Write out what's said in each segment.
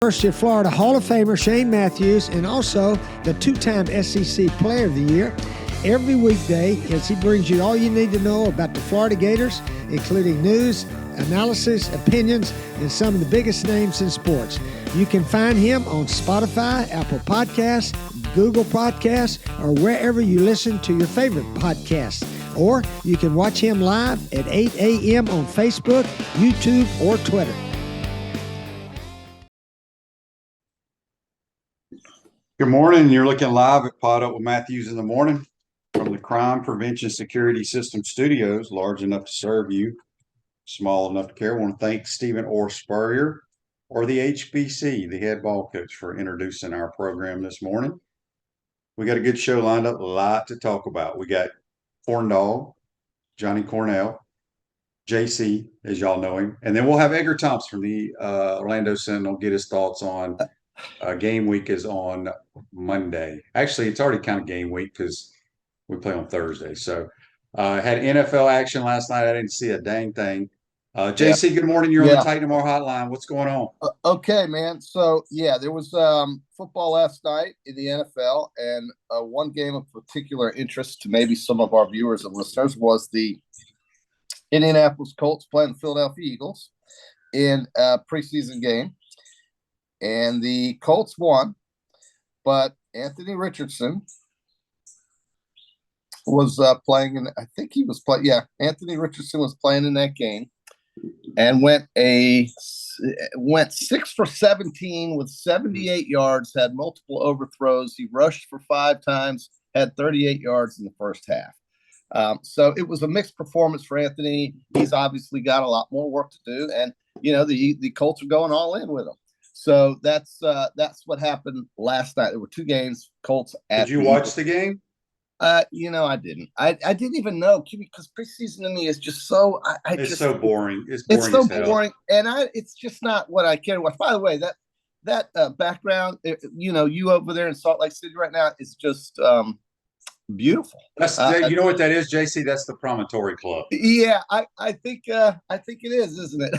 University of Florida Hall of Famer Shane Matthews, and also the two-time SEC Player of the Year. Every weekday, as he brings you all you need to know about the Florida Gators, including news, analysis, opinions, and some of the biggest names in sports. You can find him on Spotify, Apple Podcasts, Google Podcasts, or wherever you listen to your favorite podcasts. Or you can watch him live at 8 a.m. on Facebook, YouTube, or Twitter. Good morning. You're looking live at PodUp with Matthews in the morning from the Crime Prevention Security System Studios, large enough to serve you, small enough to care. I want to thank Stephen Orr Spurrier, or the HBC, the head ball coach, for introducing our program this morning. We got a good show lined up, a lot to talk about. We got Corndog, Johnny Cornell, JC, as y'all know him, and then we'll have Edgar Thompson from the Orlando Sentinel get his thoughts on game week is on Monday. Actually, it's already kind of game week because we play on Thursday. So had NFL action last night. I didn't see a dang thing. JC, good morning. You're on the Titan Tomorrow hotline. What's going on? Okay, man. So, there was football last night in the NFL, and one game of particular interest to maybe some of our viewers and listeners was the Indianapolis Colts playing the Philadelphia Eagles in a preseason game. And the Colts won, but Anthony Richardson was playing in. I think he was playing. Yeah, Anthony Richardson was playing in that game, and went 6 for 17 with 78 yards. Had multiple overthrows. He rushed for 5 times. Had 38 yards in the first half. So it was a mixed performance for Anthony. He's obviously got a lot more work to do, and the Colts are going all in with him. So that's what happened last night. There were 2 games. Colts at. Did you watch the game? I didn't. I didn't even know because preseason to me is just so. It's so boring. It's so boring, and it's just not what I care to watch. By the way, that background, you over there in Salt Lake City right now is just beautiful. That's you know what that is, JC? That's the Promontory Club. Yeah, I think it is, isn't it?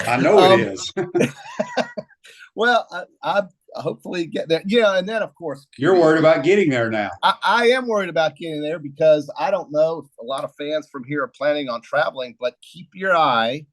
I know it is. Well, I hopefully get there. Yeah, and then, of course, you're worried about getting there now. I am worried about getting there because I don't know if a lot of fans from here are planning on traveling, but keep your eye,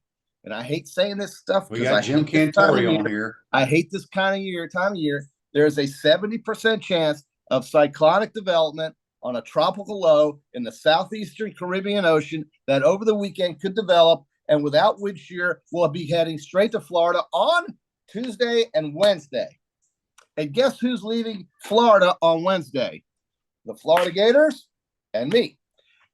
and I hate saying this stuff. We got Jim Cantori on here. I hate this time of year. There's a 70% chance of cyclonic development on a tropical low in the southeastern Caribbean Ocean that over the weekend could develop, and without wind shear, we'll be heading straight to Florida on Tuesday and Wednesday. And guess who's leaving Florida on Wednesday? The Florida Gators and me.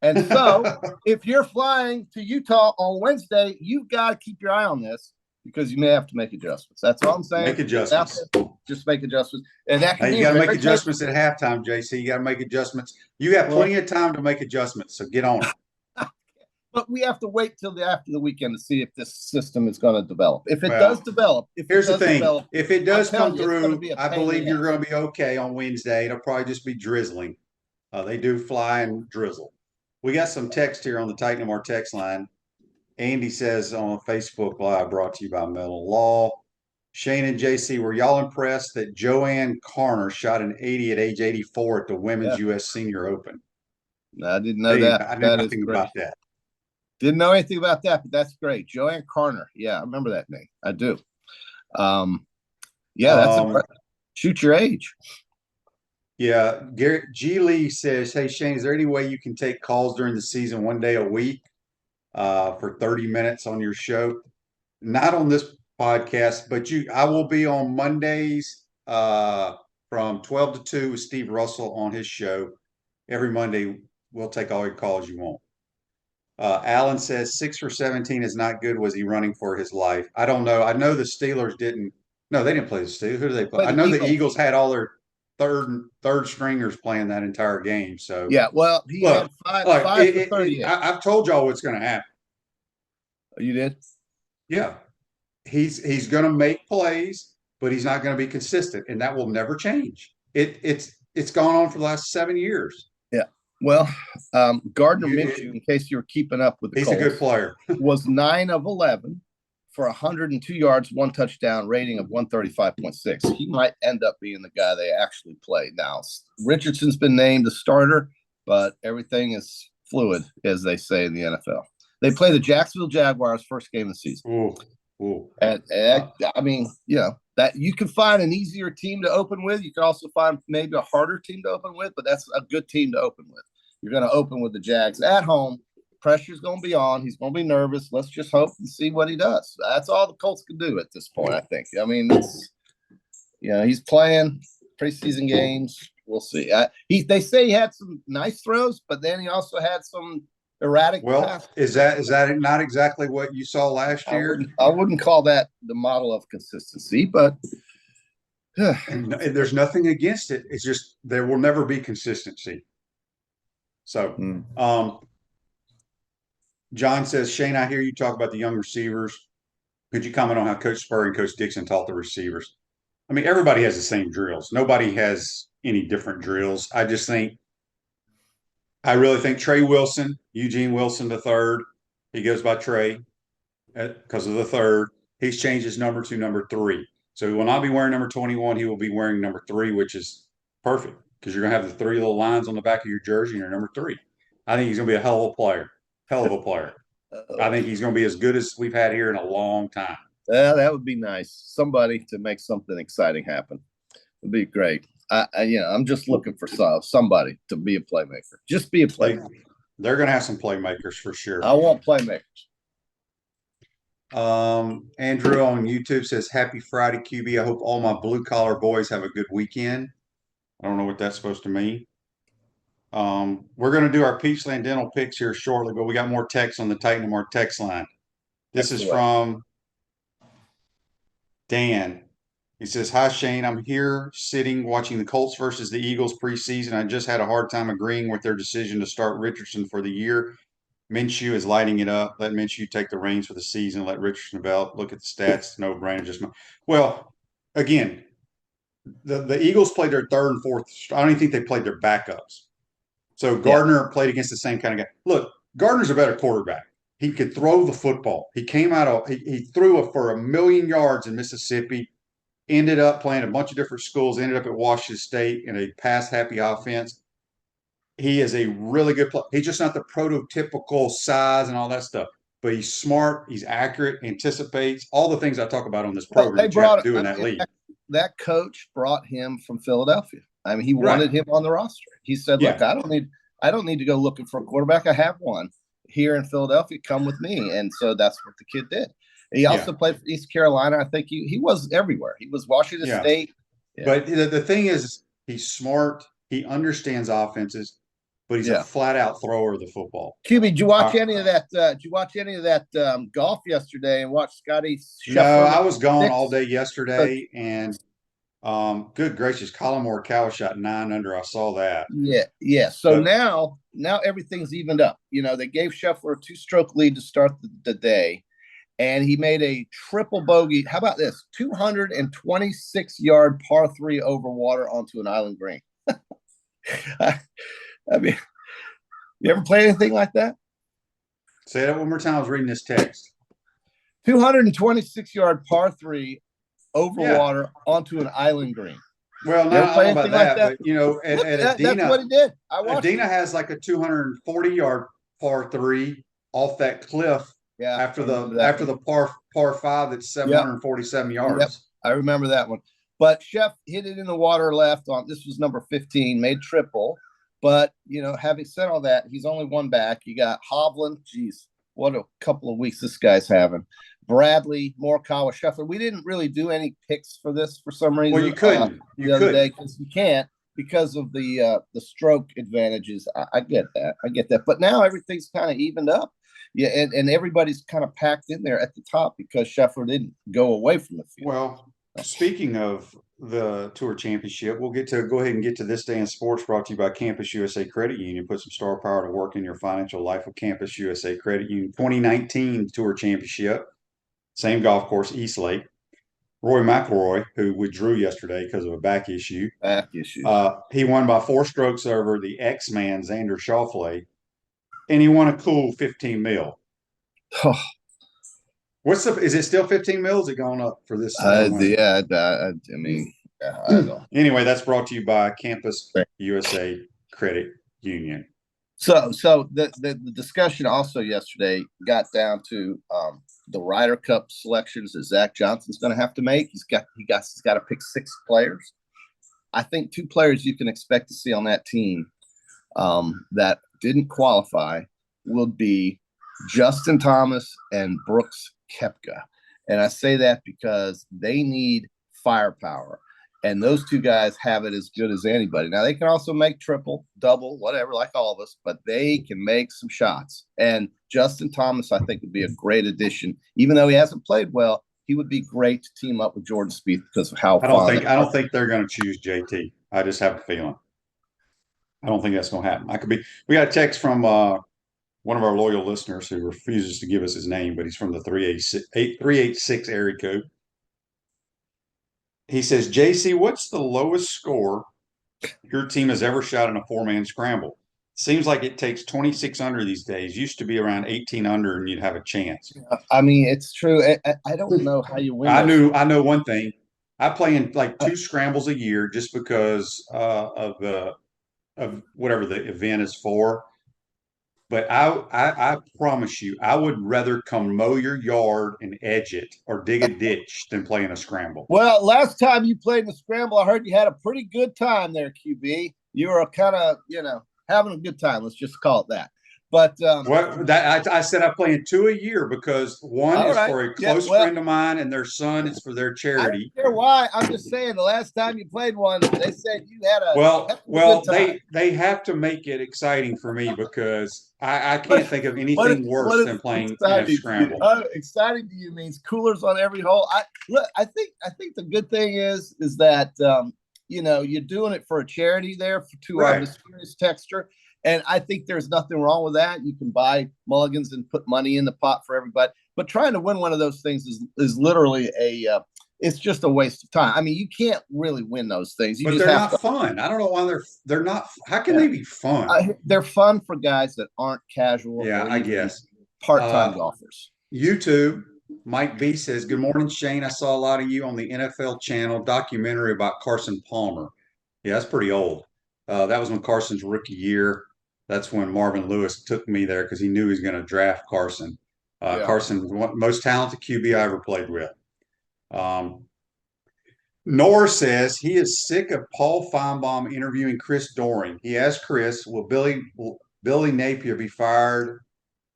And so if you're flying to Utah on Wednesday, you've got to keep your eye on this because you may have to make adjustments. That's all I'm saying. Make adjustments. Just make adjustments. And that can you got to make adjustments at halftime, JC. You got to make adjustments. You have plenty of time to make adjustments, so get on it. But we have to wait till after the weekend to see if this system is going to develop. If it does develop, here's the thing: if it does come through, I believe you're going to be okay on Wednesday. It'll probably just be drizzling. They do fly and drizzle. We got some text here on the Titan of our text line. Andy says on Facebook Live, brought to you by Metal Law. Shane and JC, were y'all impressed that Joanne Carner shot an 80 at age 84 at the Women's U.S. Senior Open? I didn't know that. I knew nothing about that. Didn't know anything about that, but that's great. Joanne Carner. Yeah, I remember that name. I do. That's impressive. Shoot your age. Yeah. Garrett G. Lee says, hey, Shane, is there any way you can take calls during the season 1 day a week for 30 minutes on your show? Not on this podcast, but I will be on Mondays from 12 to 2 with Steve Russell on his show. Every Monday, we'll take all your calls you want. Alan says 6 for 17 is not good. Was he running for his life? I don't know. I know the Steelers didn't. No, they didn't play the Steelers. Who did they play? I know the Eagles had all their third stringers playing that entire game. So yeah, well, he had five for 38. I've told y'all what's going to happen. You did? Yeah, he's going to make plays, but he's not going to be consistent, and that will never change. It's gone on for the last 7 years. Yeah. Well, Gardner Minshew, in case you were keeping up with the He's Colts, a good player. was 9 of 11 for 102 yards, 1 touchdown, rating of 135.6. He might end up being the guy they actually play. Now, Richardson's been named the starter, but everything is fluid, as they say in the NFL. They play the Jacksonville Jaguars first game of the season. Ooh. And I mean, that you can find an easier team to open with. You can also find maybe a harder team to open with, but that's a good team to open with. You're going to open with the Jags at home. Pressure's going to be on. He's going to be nervous. Let's just hope and see what he does. That's all the Colts can do at this point, I think. I mean, he's playing preseason games. We'll see. They say he had some nice throws, but then he also had some erratic. Well, is that not exactly what you saw last year? I wouldn't call that the model of consistency, but and there's nothing against it. It's just there will never be consistency. So, John says, Shane, I hear you talk about the young receivers. Could you comment on how Coach Spurrier and Coach Dixon taught the receivers? I mean, everybody has the same drills. Nobody has any different drills. I really think Trey Wilson, Eugene Wilson III, he goes by Trey because of the third. He's changed his number to number 3. So he will not be wearing number 21. He will be wearing number 3, which is perfect because you're going to have the 3 little lines on the back of your jersey and you're number 3. I think he's going to be a hell of a player. I think he's going to be as good as we've had here in a long time. That would be nice. Somebody to make something exciting happen. It'd be great. I'm just looking for somebody to be a playmaker. Just be a playmaker. They're going to have some playmakers for sure. I want playmakers. Andrew on YouTube says, Happy Friday, QB. I hope all my blue-collar boys have a good weekend. I don't know what that's supposed to mean. We're going to do our Peachland Dental picks here shortly, but we got more text on the Titan Mark text line. This is from Dan. He says, Hi, Shane. I'm here sitting watching the Colts versus the Eagles preseason. I just had a hard time agreeing with their decision to start Richardson for the year. Minshew is lighting it up. Let Minshew take the reins for the season. Let Richardson develop. Look at the stats. No brainer. Well, again, the Eagles played their third and fourth. I don't even think they played their backups. So Gardner played against the same kind of guy. Look, Gardner's a better quarterback. He could throw the football. He came out he threw for 1,000,000 yards in Mississippi, ended up playing a bunch of different schools, ended up at Washington State in a pass-happy offense. He is a really good player. He's just not the prototypical size and all that stuff. But he's smart, he's accurate, anticipates, all the things I talk about on this program that you have to do in that league. That coach brought him from Philadelphia. I mean, he wanted him on the roster. He said, look, I don't need to go looking for a quarterback. I have one here in Philadelphia. Come with me. And so that's what the kid did. He also played for East Carolina. I think he was everywhere. He was Washington State. Yeah. But the thing is, he's smart. He understands offenses, but he's a flat-out thrower of the football. QB, did you watch any of that? Did you watch any of that golf yesterday and watch Scotty Scheffler? No, I was gone all day yesterday, and good gracious, Colin Morikawa shot 9 under. I saw that. Yeah. So now everything's evened up. They gave Scheffler a 2-stroke lead to start the day, and he made a triple bogey. How about this? 226-yard par 3 over water onto an island green. I mean, you ever play anything like that? Say that one more time. I was reading this text. 226-yard par 3 over water onto an island green. Well, not I don't know about that, but at Adina, that's what he did. Adina has like a 240-yard par 3 off that cliff. Yeah, after the par 5 that's 747 yards. Yep, I remember that one. But Sheff hit it in the water left on. This was number 15, made triple. But having said all that, he's only one back. You got Hovland. Geez, what a couple of weeks this guy's having. Bradley, Morikawa, Scheffler. We didn't really do any picks for this for some reason. Well, you couldn't. The other day because you can't because of the stroke advantages. I get that. But now everything's kind of evened up. Yeah, and everybody's kind of packed in there at the top because Scheffler didn't go away from the field. Well, speaking of the Tour Championship, we'll go ahead and get to This Day in Sports, brought to you by Campus USA Credit Union. Put some star power to work in your financial life with Campus USA Credit Union. 2019 Tour Championship, same golf course, East Lake. Roy McIlroy, who withdrew yesterday because of a back issue. He won by 4 strokes over the X-Man, Xander Schauffele, and he won a cool $15 million. Is it still 15 mils? Is it going up for this? Yeah, I mean, yeah, I don't know. Anyway, that's brought to you by Campus USA Credit Union. So the discussion also yesterday got down to the Ryder Cup selections that Zach Johnson's going to have to make. He's got to pick 6 players. I think 2 players you can expect to see on that team that didn't qualify will be Justin Thomas and Brooks Koepka. And I say that because they need firepower. And those 2 guys have it as good as anybody. Now, they can also make triple, double, whatever, like all of us, but they can make some shots. And Justin Thomas, I think, would be a great addition. Even though he hasn't played well, he would be great to team up with Jordan Spieth because of how I don't think they're going to choose JT. I just have a feeling. I don't think that's going to happen. We got a text from one of our loyal listeners who refuses to give us his name, but he's from the 386 area code. He says, JC, what's the lowest score your team has ever shot in a 4-man scramble? Seems like it takes 26 under these days. Used to be around 18 under and you'd have a chance. I mean, it's true. I don't know how you win. I know one thing. I play in like 2 scrambles a year just because of whatever the event is for. But I promise you, I would rather come mow your yard and edge it or dig a ditch than play in a scramble. Well, last time you played in a scramble, I heard you had a pretty good time there, QB. You were kind of, having a good time. Let's just call it that. But I said I play in 2 a year because one is for a close friend of mine and their son is for their charity. I don't care why. I'm just saying the last time you played one, they said you had a well. They have to make it exciting for me because I can't think of anything worse than playing in a scramble. Exciting to you means coolers on every hole. I think the good thing is that you're doing it for a charity there to our mysterious texture. And I think there's nothing wrong with that. You can buy mulligans and put money in the pot for everybody. But trying to win one of those things is literally it's just a waste of time. I mean, you can't really win those things. But they're not fun. I don't know why they're not. How can they be fun? They're fun for guys that aren't casual. Yeah, I guess. Part-time golfers. YouTube, Mike B says, good morning, Shane. I saw a lot of you on the NFL channel documentary about Carson Palmer. Yeah, that's pretty old. That was when Carson's rookie year. That's when Marvin Lewis took me there because he knew he was going to draft Carson. Carson was the most talented QB I ever played with. Nor says he is sick of Paul Finebaum interviewing Chris Doering. He asked Chris, will Billy Napier be fired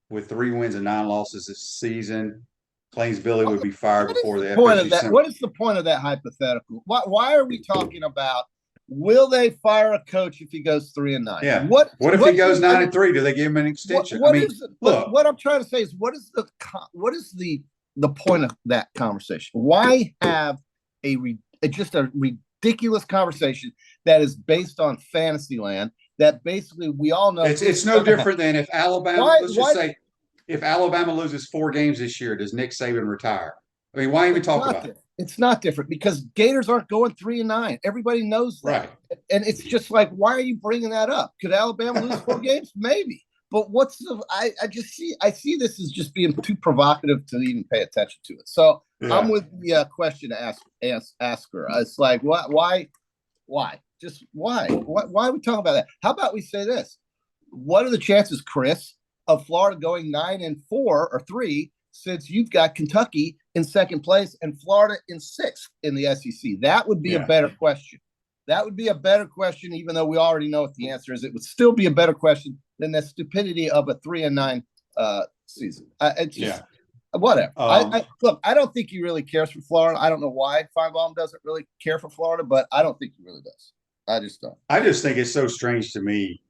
with 3 wins and 9 losses this season? Claims Billy would be fired before the FSU. What is the point of that hypothetical? Why are we talking about will they fire a coach if he goes 3-9? Yeah. What if he goes 9-3? Do they give him an extension? Look, what I'm trying to say is what is the point of that conversation? Why have just a ridiculous conversation that is based on fantasy land that basically we all know it's no different than if Alabama if Alabama loses 4 games this year, does Nick Saban retire? I mean, why even talk about it? It's not different because Gators aren't going 3-9. Everybody knows that. Right. And it's just like, why are you bringing that up? Could Alabama lose 4 games? Maybe. But I see this as just being too provocative to even pay attention to it. So I'm with the question to ask her. It's like, why? Just why? Why are we talking about that? How about we say this? What are the chances, Chris, of Florida going 9-4 or 3 since you've got Kentucky in 2nd place and Florida in 6th in the SEC? That would be a better question. That would be a better question, even though we already know what the answer is. It would still be a better question than the stupidity of a 3-9 season. Whatever. Look, I don't think he really cares for Florida. I don't know why Finebaum doesn't really care for Florida, but I don't think he really does. I just don't. I just think it's so strange to me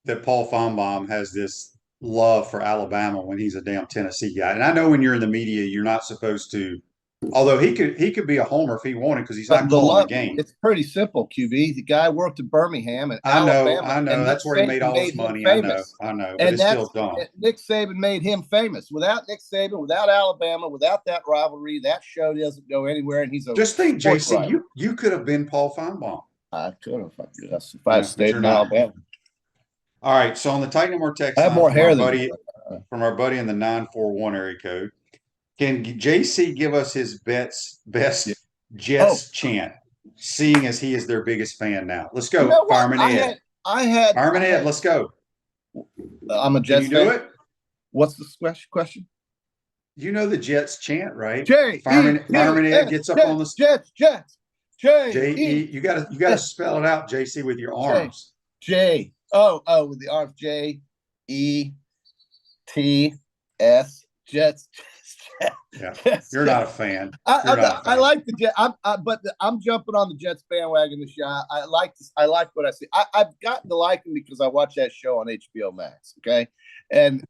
that Paul Finebaum has this love for Alabama when he's a damn Tennessee guy. And I know when you're in the media, you're not supposed to. Although he could be a homer if he wanted because he's not calling the game. It's pretty simple, QB. The guy worked at Birmingham and Alabama. I know. That's where he made all his money. I know. But it's still dumb. Nick Saban made him famous. Without Nick Saban, without Alabama, without that rivalry, that show doesn't go anywhere. And he's just think, JC, you could have been Paul Finebaum. I could have. If I stayed in Alabama. All right. So on the Titan More text, I have more hair from our buddy in the 941 area code. Can JC give us his best Yeah. Jets chant, seeing as he is their biggest fan now? Let's You go, know what? Fireman Ed. Fireman Ed, let's go. I'm a Can Jets you do fan. it? What's the question? You know the Jets chant, right? J E Fireman T Ed S gets up on the Jets. J E JE. You gotta spell it out, JC, with your J arms. J. Oh, with the arms. JETS. Jets. Yeah, Jets. you're not a fan. I, You're not a I fan. like the Jets, but I'm jumping on the Jets bandwagon this year. I like what I see. I've gotten to like them because I watch that show on HBO Max. Okay, and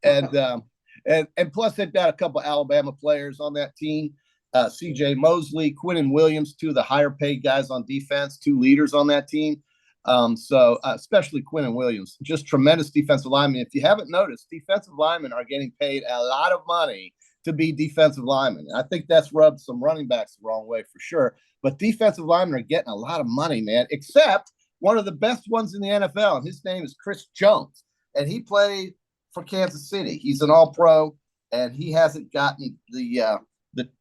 plus they've got a couple of Alabama players on that team. C.J. Mosley, Quinnen Williams, two of the higher paid guys on defense, two leaders on that team. So especially Quinnen Williams, just tremendous defensive linemen. If you haven't noticed, defensive linemen are getting paid a lot of money to be defensive linemen. I think that's rubbed some running backs the wrong way for sure. But defensive linemen are getting a lot of money, man, except one of the best ones in the NFL, and his name is Chris Jones. And he played for Kansas City. He's an all-pro, and he hasn't gotten the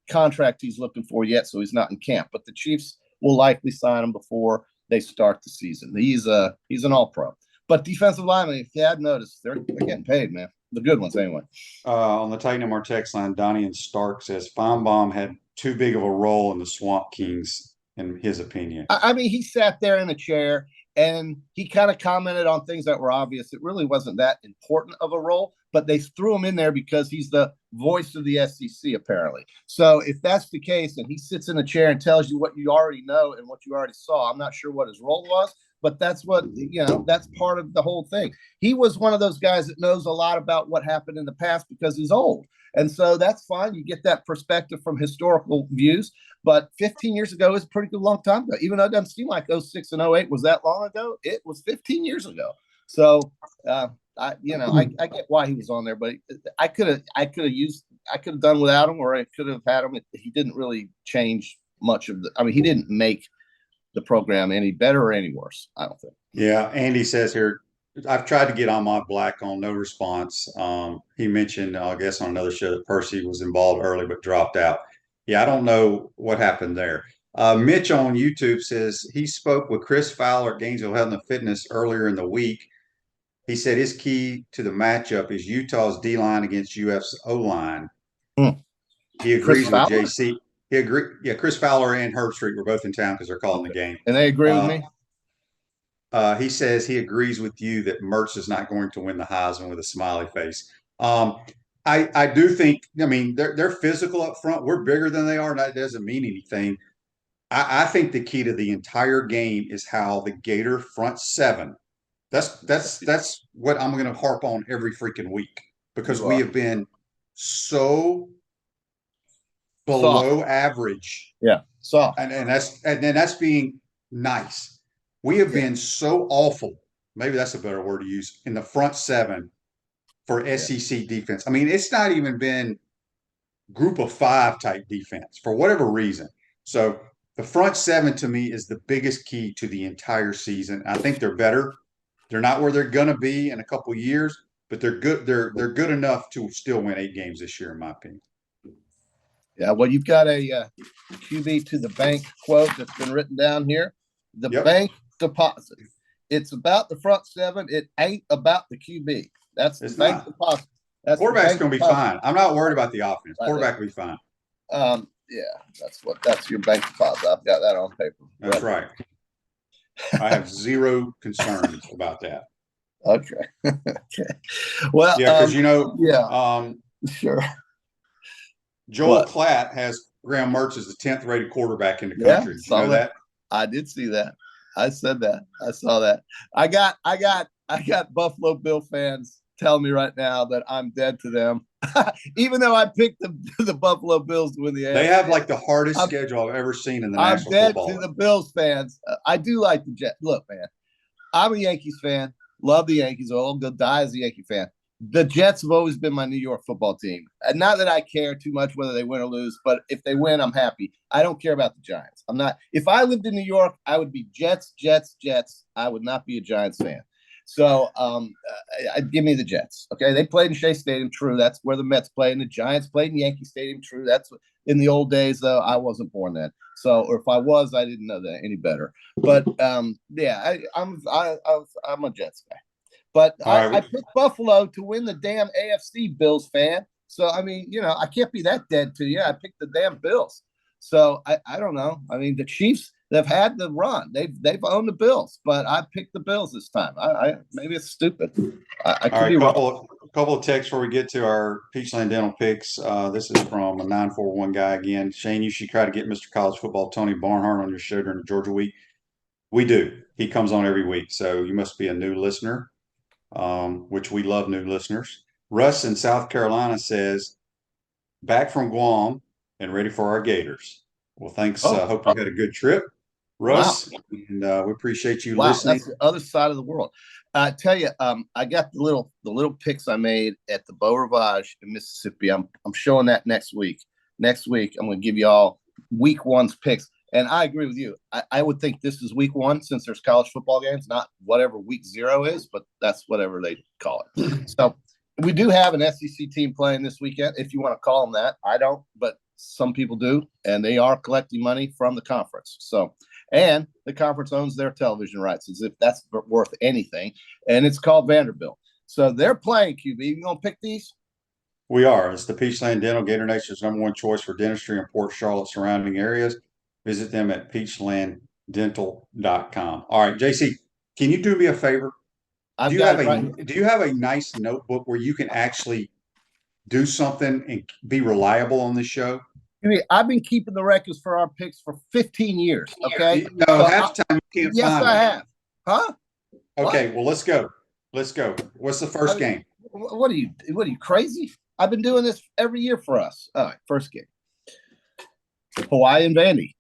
contract he's looking for yet, so he's not in camp. But the Chiefs will likely sign him before they start the season. He's an all-pro. But defensive linemen, if you had noticed, they're getting paid, man. The good ones, anyway. On the Titan our text line, Donnie and Stark says Finebaum had too big of a role in the Swamp Kings, in his opinion. I mean, he sat there in a chair and he kind of commented on things that were obvious. It really wasn't that important of a role, but they threw him in there because he's the voice of the SEC, apparently. So if that's the case and he sits in a chair and tells you what you already know and what you already saw, I'm not sure what his role was, but that's what, that's part of the whole thing. He was one of those guys that knows a lot about what happened in the past because he's old. And so that's fine. You get that perspective from historical views. But 15 years ago is a pretty good long time ago. Even though it doesn't seem like 06 and 08 was that long ago, it was 15 years ago. So, I get why he was on there, but I could have done without him, or I could have had him. He didn't really change much of he didn't make the program any better or any worse, I don't think. Yeah, Andy says here, I've tried to get Ahmad Black on, no response. He mentioned, I guess, on another show that Percy was involved early but dropped out. Yeah, I don't know what happened there. Mitch on YouTube says he spoke with Chris Fowler at Gainesville Health and Fitness earlier in the week. He said his key to the matchup is Utah's D-line against UF's O-line. He agrees with JC. He agreed. Yeah, Chris Fowler and Herbstreit were both in town because they're calling the game. And they agree with me? He says he agrees with you that Mertz is not going to win the Heisman with a smiley face. I do think, they're physical up front. We're bigger than they are, and that doesn't mean anything. I think the key to the entire game is how the Gator front seven. That's what I'm going to harp on every freaking week because we have been so below average. Yeah, soft. And that's being nice. We have been so awful. Maybe that's a better word to use in the front seven for SEC defense. I mean, it's not even been group of five type defense for whatever reason. So the front seven to me is the biggest key to the entire season. I think they're better. They're not where they're going to be in a couple of years, but they're good. They're good enough to still win 8 games this year, in my opinion. Yeah, well, you've got a QB to the bank quote that's been written down here. The bank deposit. It's about the front seven. It ain't about the QB. That's the bank deposit. Quarterback's going to be fine. I'm not worried about the offense. Quarterback will be fine. Yeah, that's your bank deposit. I've got that on paper. That's right. I have zero concerns about that. Okay. Okay. Well, yeah, because sure. Joel Klatt has Graham Mertz as the 10th rated quarterback in the country. Did you know that? I did see that. I said that. I saw that. I got Buffalo Bill fans telling me right now that I'm dead to them, even though I picked the Buffalo Bills to win the AFC. They have like the hardest schedule I've ever seen in the National Football League. I'm dead to the Bills fans. I do like the Jets. Look, man, I'm a Yankees fan. Love the Yankees. I'll go die as a Yankee fan. The Jets have always been my New York football team. And not that I care too much whether they win or lose, but if they win, I'm happy. I don't care about the Giants. I'm not. If I lived in New York, I would be Jets. I would not be a Giants fan. So give me the Jets. Okay, they played in Shea Stadium. True, that's where the Mets played, and the Giants played in Yankee Stadium. True, that's in the old days. Though I wasn't born then, so or if I was, I didn't know that any better. But yeah, I'm a Jets guy. But I picked Buffalo to win the damn AFC, Bills fan. So I mean, I can't be that dead to you. I picked the damn Bills. So I don't know. I mean, the Chiefs, they've had the run. They've owned the Bills, but I picked the Bills this time. I maybe it's stupid. I could be wrong. Couple of texts before we get to our Peachland Dental picks. This is from a 941 guy again. Shane, you should try to get Mr. College Football Tony Barnhart on your show during the Georgia week. We do. He comes on every week, so you must be a new listener, which we love new listeners. Russ in South Carolina says, back from Guam and ready for our Gators. Well, thanks. Hope you had a good trip, Russ. Wow. And we appreciate you listening. That's the other side of the world. I tell you, I got the little picks I made at the Beau Rivage in Mississippi. I'm showing that next week. Next week, I'm going to give you all week one's picks. And I agree with you. I would think this is week one since there's college football games, not whatever week 0 is, but that's whatever they call it. So we do have an SEC team playing this weekend, if you want to call them that. I don't, but some people do, and they are collecting money from the conference. So, and the conference owns their television rights, as if that's worth anything, and it's called Vanderbilt. So they're playing, QB. You gonna pick these? We are. It's the Peachland Dental, Gator Nation's #1 choice for dentistry in Port Charlotte surrounding areas. Visit them at peachlanddental.com. All right, JC, can you do me a favor? Do you have a nice notebook where you can actually do something and be reliable on this show? I've been keeping the records for our picks for 15 years. Okay. No, half the time you can't find them. Yes, I have. Huh? Okay. What? Well, let's go. Let's go. What's the first game? What are you crazy? I've been doing this every year for us. All right. First game. Hawaii and Vandy.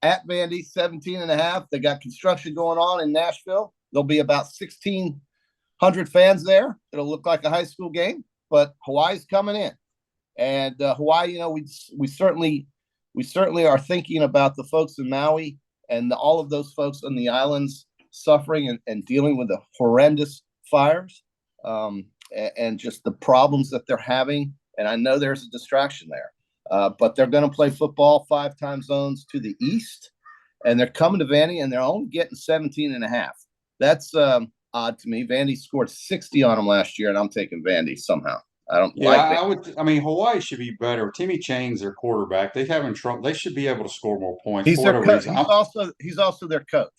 At Vandy, 17.5. They got construction going on in Nashville. There'll be about 1,600 fans there. It'll look like a high school game, but Hawaii's coming in. And Hawaii, we certainly are thinking about the folks in Maui and all of those folks on the islands suffering and dealing with the horrendous fires and just the problems that they're having. And I know there's a distraction there, but they're going to play football 5 time zones to the east, and they're coming to Vandy, and they're only getting 17.5. That's odd to me. Vandy scored 60 on them last year, and I'm taking Vandy somehow. I don't like it. I mean, Hawaii should be better. Timmy Chang's their quarterback. They're having trouble. They should be able to score more points. He's their coach. He's also their coach.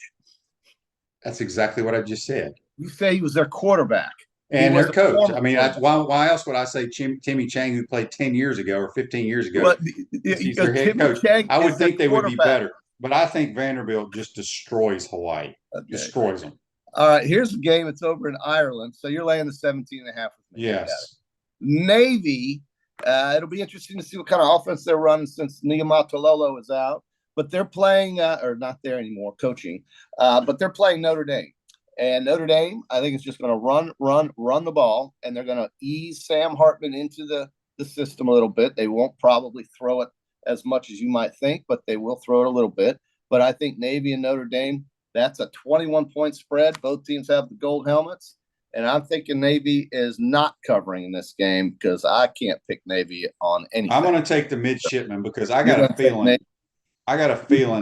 That's exactly what I just said. You say he was their quarterback. And their coach. I mean, why else would I say Timmy Chang, who played 10 years ago or 15 years ago? But he's their head coach. I would think they would be better. But I think Vanderbilt just destroys Hawaii. Okay. Destroys them. All right, here's the game. It's over in Ireland. So you're laying the 17.5 with me. Yes. Navy, it'll be interesting to see what kind of offense they're running since Niumatalolo is out. But they're playing, or not there anymore, coaching. But they're playing Notre Dame. And Notre Dame, I think, is just going to run the ball. And they're going to ease Sam Hartman into the system a little bit. They won't probably throw it as much as you might think, but they will throw it a little bit. But I think Navy and Notre Dame, that's a 21-point spread. Both teams have the gold helmets. And I'm thinking Navy is not covering in this game because I can't pick Navy on anything. I'm going to take the midshipmen because I got a feeling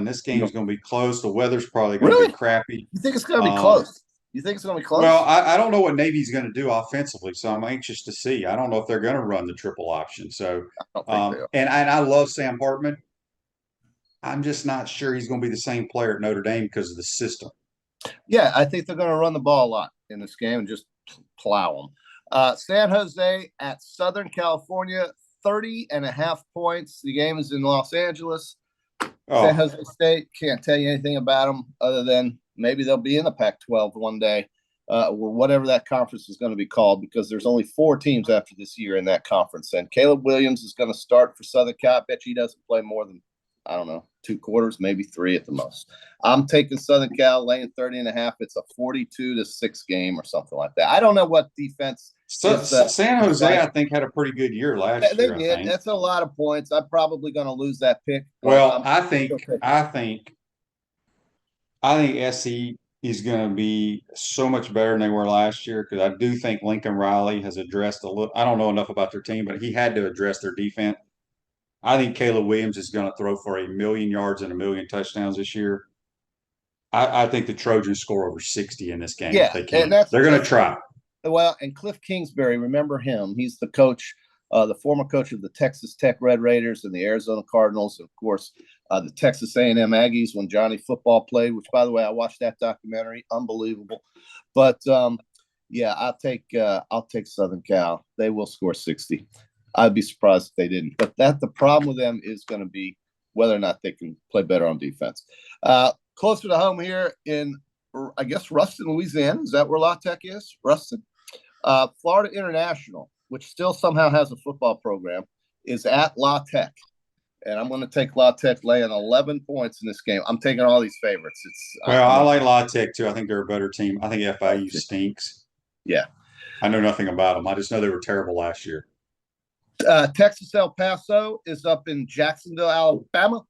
this game is going to be close. The weather's probably going to be crappy. You think it's going to be close? You think it's going to be close? Well, I don't know what Navy's going to do offensively, so I'm anxious to see. I don't know if they're going to run the triple option. So, and I love Sam Hartman. I'm just not sure he's going to be the same player at Notre Dame because of the system. Yeah, I think they're going to run the ball a lot in this game and just plow them. San Jose at Southern California, 30.5 points. The game is in Los Angeles. San Jose State, can't tell you anything about them other than maybe they'll be in the Pac-12 one day, or whatever that conference is going to be called, because there's only 4 teams after this year in that conference. And Caleb Williams is going to start for Southern Cal. I bet you he doesn't play more than, 2 quarters, maybe 3 at the most. I'm taking Southern Cal, laying 30.5. It's a 42-6 game or something like that. I don't know what defense. San Jose, I think, had a pretty good year last year. They did. That's a lot of points. I'm probably going to lose that pick. Well, I think SC he's going to be so much better than they were last year because I do think Lincoln Riley has addressed a little. I don't know enough about their team, but he had to address their defense. I think Caleb Williams is going to throw for 1,000,000 yards and 1,000,000 touchdowns this year. I think the Trojans score over 60 in this game if Yeah, they can. and that's They're going to try. Well, and Cliff Kingsbury, remember him? He's the coach, the former coach of the Texas Tech Red Raiders and the Arizona Cardinals, and of course, the Texas A&M Aggies when Johnny Football played. Which, by the way, I watched that documentary, unbelievable. But yeah, I'll take Southern Cal. They will score 60. I'd be surprised if they didn't. But the problem with them is going to be whether or not they can play better on defense. Closer to home here in, I guess, Ruston, Louisiana. Is that where La Tech is? Ruston. Florida International, which still somehow has a football program, is at La Tech. And I'm going to take La Tech laying 11 points in this game. I'm taking all these favorites. I like La Tech too. I think they're a better team. I think FIU stinks. Yeah. I know nothing about them. I just know they were terrible last year. Texas El Paso is up in Jacksonville, Alabama.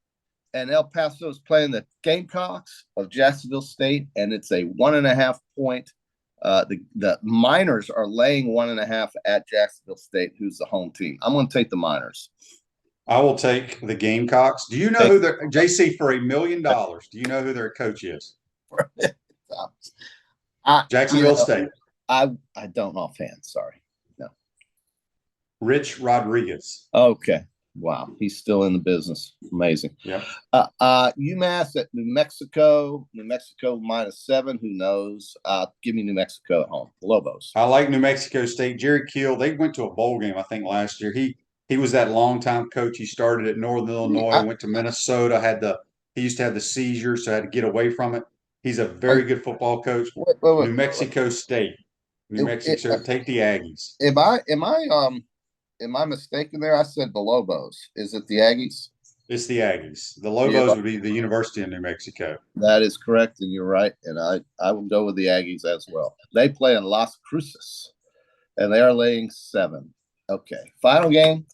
And El Paso is playing the Gamecocks of Jacksonville State, and it's a 1.5 point. The Miners are laying 1.5 at Jacksonville State, who's the home team. I'm going to take the Miners. I will take the Gamecocks. Do you know who their JC for $1 million? Do you know who their coach is? Jacksonville State. I don't offhand. Sorry, no. Rich Rodriguez. Okay. Wow, he's still in the business. Amazing. Yeah. UMass at New Mexico. New Mexico -7. Who knows? Give me New Mexico at home. Lobos. I like New Mexico State. Jerry Keel. They went to a bowl game, I think, last year. He was that longtime coach. He started at Northern Illinois, went to Minnesota. He used to have the seizure, so had to get away from it. He's a very good football coach. New Mexico State. New Mexico. Take the Aggies. Am I mistaken there? I said the Lobos. Is it the Aggies? It's the Aggies. The Lobos would be the University of New Mexico. That is correct, and you're right. And I will go with the Aggies as well. They play in Las Cruces, and they are laying 7. Okay. Final game,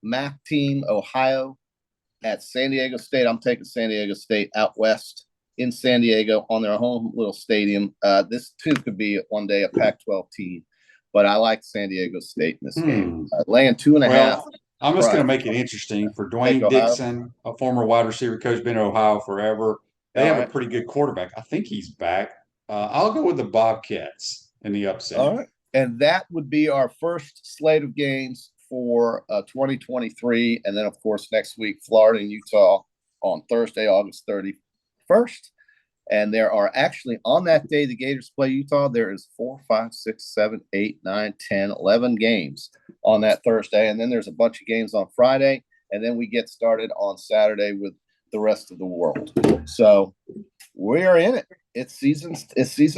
MAC team, Ohio at San Diego State. I'm taking San Diego State out west in San Diego on their home little stadium. This, too, could be one day a Pac-12 team. But I like San Diego State in this game. Laying 2.5. Well, I'm just going to make it interesting for Dwayne Dixon, a former wide receiver coach, been in Ohio forever. They have a pretty good quarterback. I think he's back. I'll go with the Bobcats in the upset. All right. And that would be our first slate of games for 2023. And then, of course, next week, Florida and Utah on Thursday, August 31st. And there are actually, on that day, the Gators play Utah. There is 4, 5, 6, 7, 8, 9, 10, 11 games on that Thursday. And then there's a bunch of games on Friday. And then we get started on Saturday with the rest of the world. So we are in it. Its season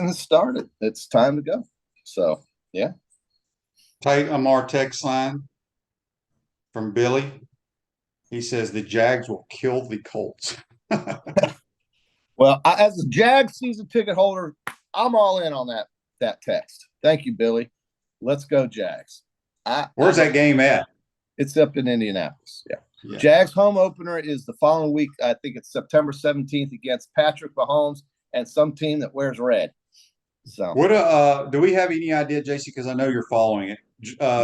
has started. It's time to go. So, yeah. Tight Amar text line from Billy. He says the Jags will kill the Colts. Well, as a Jag season ticket holder, I'm all in on that text. Thank you, Billy. Let's go, Jags. Where's that game at? It's up in Indianapolis. Yeah. Jags home opener is the following week. I think it's September 17th against Patrick Mahomes and some team that wears red. So, what do we have any idea, JC? Because I know you're following it.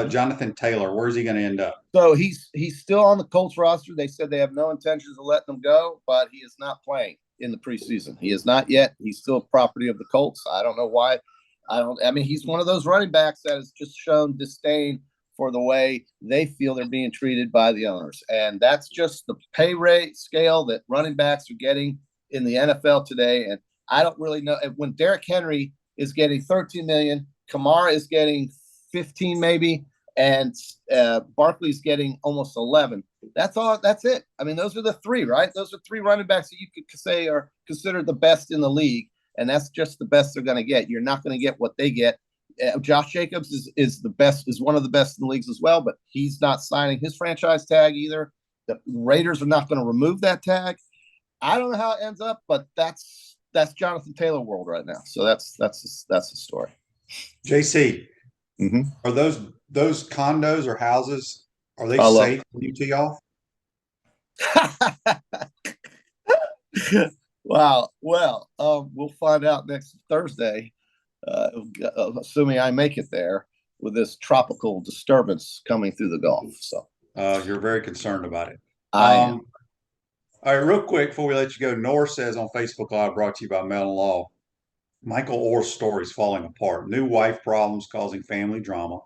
Jonathan Taylor, where's he going to end up? So he's still on the Colts roster. They said they have no intentions of letting him go, but he is not playing in the preseason. He is not yet. He's still property of the Colts. I don't know why. I mean, he's one of those running backs that has just shown disdain for the way they feel they're being treated by the owners. And that's just the pay rate scale that running backs are getting in the NFL today. And I don't really know when Derrick Henry is getting 13 million, Kamara is getting 15 maybe, and Barkley's getting almost 11. That's all. That's it. I mean, those are the three, right? Those are three running backs that you could say are considered the best in the league, and that's just the best they're going to get. You're not going to get what they get. Josh Jacobs is the best, is one of the best in the leagues as well, but he's not signing his franchise tag either. The Raiders are not going to remove that tag. I don't know how it ends up, but that's Jonathan Taylor world right now. So that's the story. JC, are those condos or houses, are they safe when you tee off? Wow. Well, we'll find out next Thursday, assuming I make it there with this tropical disturbance coming through the Gulf. So You're very concerned about it. I am. All right, real quick before we let you go, Nor says on Facebook Live, brought to you by Melon Law, Michael Orr's story is falling apart. New wife problems causing family drama.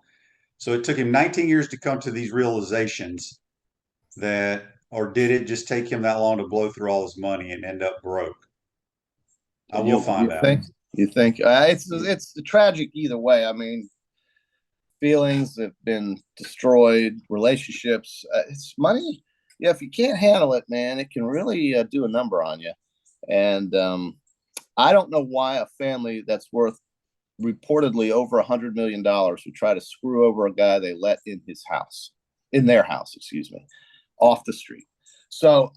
So it took him 19 years to come to these realizations that, or did it just take him that long to blow through all his money and end up broke? I will find out. You think it's tragic either way. I mean, feelings have been destroyed, relationships. It's money. Yeah, if you can't handle it, man, it can really do a number on you. And I don't know why a family that's worth reportedly over $100 million would try to screw over a guy they let in their house, excuse me, off the street. So